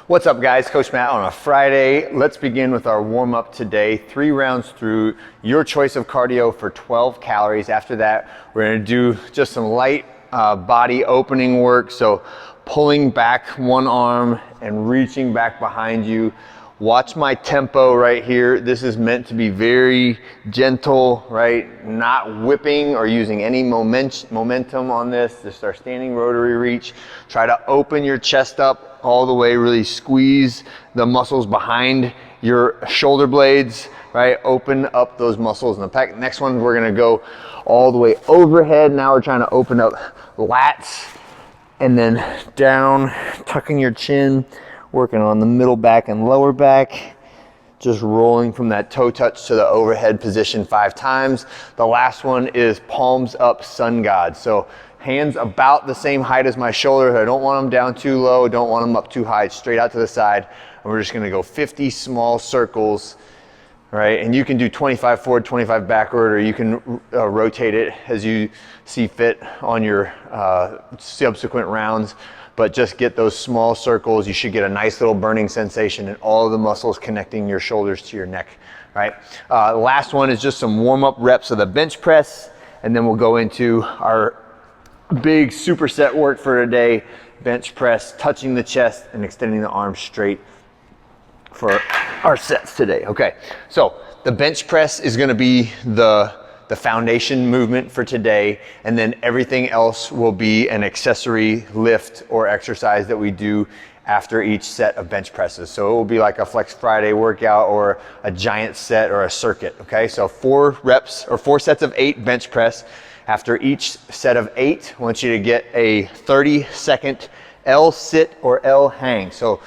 What's up guys, Coach Matt on a Friday. Let's begin with our warm up today. 3 rounds through your choice of cardio for 12 calories. After that, we're gonna do just some light body opening work. So pulling back one arm and reaching back behind you. Watch my tempo right here. This is meant to be very gentle, right? Not whipping or using any momentum on this. Just our standing rotary reach. Try to open your chest up all the way, really squeeze the muscles behind your shoulder blades, right? Open up those muscles in the pec. Next one, we're gonna go all the way overhead. Now we're trying to open up lats and then down, tucking your chin. Working on the middle back and lower back, just rolling from that toe touch to the overhead position 5 times. The last one is palms up sun god. So hands about the same height as my shoulders. I don't want them down too low, don't want them up too high, straight out to the side. And we're just gonna go 50 small circles, right? And you can do 25 forward, 25 backward, or you can rotate it as you see fit on your subsequent rounds. But just get those small circles. You should get a nice little burning sensation in all of the muscles connecting your shoulders to your neck, right? Last one is just some warm-up reps of the bench press, and then we'll go into our big superset work for today, bench press, touching the chest and extending the arms straight for our sets today, okay? So the bench press is gonna be the foundation movement for today, and then everything else will be an accessory lift or exercise that we do after each set of bench presses. So it will be like a Flex Friday workout or a giant set or a circuit, okay? So 4 reps or 4 sets of 8 bench press. After each set of 8, I want you to get a 30-second L sit or L hang. So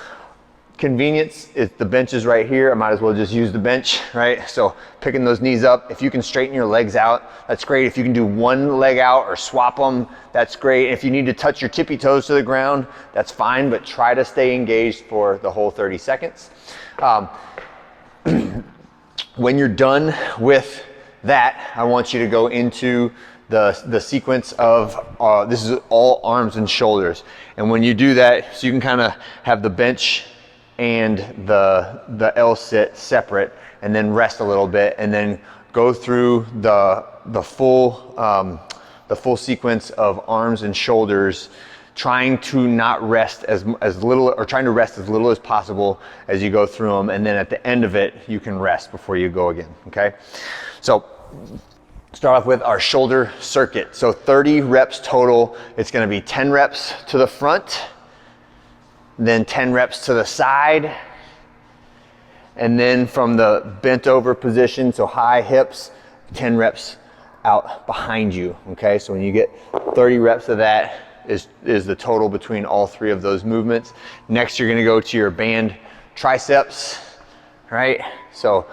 convenience, if the bench is right here, I might as well just use the bench, right? So picking those knees up. If you can straighten your legs out, that's great. If you can do one leg out or swap them, that's great. If you need to touch your tippy toes to the ground, that's fine, but try to stay engaged for the whole 30 seconds. When you're done with that, I want you to go into the sequence of, this is all arms and shoulders. And when you do that, so you can kind of have the bench and the L sit separate, and then rest a little bit, and then go through the full sequence of arms and shoulders, trying to not rest as little, or trying to rest as little as possible as you go through them, and then at the end of it, you can rest before you go again, okay? So start off with our shoulder circuit. So 30 reps total. It's gonna be 10 reps to the front, then 10 reps to the side, and then from the bent over position, so high hips, 10 reps out behind you, okay? So when you get 30 reps of that is the total between all 3 of those movements. Next, you're gonna go to your band triceps, right? So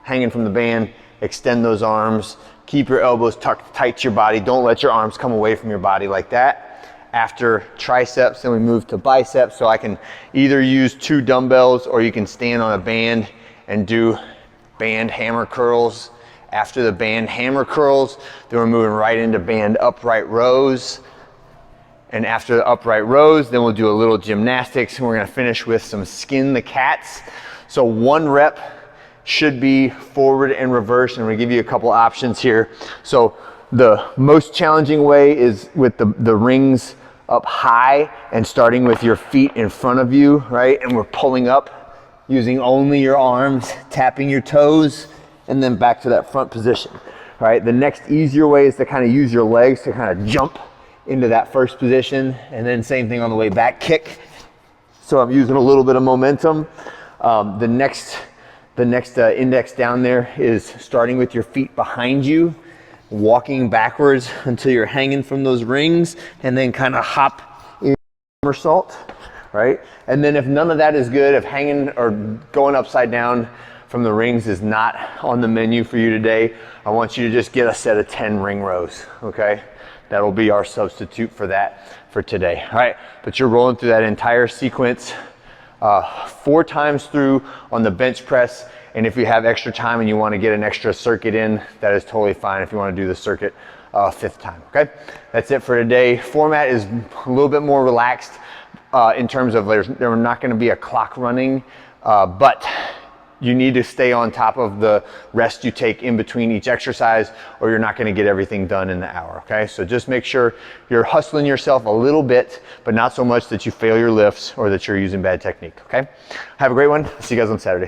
hanging from the band, extend those arms, keep your elbows tucked tight to your body. Don't let your arms come away from your body like that. After triceps, then we move to biceps. So I can either use 2 dumbbells, or you can stand on a band and do band hammer curls. After the band hammer curls, then we're moving right into band upright rows. And after the upright rows, then we'll do a little gymnastics, and we're gonna finish with some skin the cats. So 1 rep should be forward and reverse, and I'm gonna give you a couple options here. So the most challenging way is with the rings up high and starting with your feet in front of you, right? And we're pulling up using only your arms, tapping your toes, and then back to that front position, right? The next easier way is to kind of use your legs to kind of jump into that first position, and then same thing on the way back, kick. So I'm using a little bit of momentum. The next index down there is starting with your feet behind you, walking backwards until you're hanging from those rings, and then kind of hop in somersault, right? And then if none of that is good, if hanging or going upside down from the rings is not on the menu for you today, I want you to just get a set of 10 ring rows, okay? That'll be our substitute for that for today, all right? But you're rolling through that entire sequence 4 times through on the bench press. And if you have extra time and you want to get an extra circuit in, that is totally fine if you want to do the circuit 5th time, okay? That's it for today. Format is a little bit more relaxed. in terms of there's not going to be a clock running, but you need to stay on top of the rest you take in between each exercise, or you're not going to get everything done in the hour, okay? So just make sure you're hustling yourself a little bit, but not so much that you fail your lifts or that you're using bad technique, okay? Have a great one. See you guys on Saturday.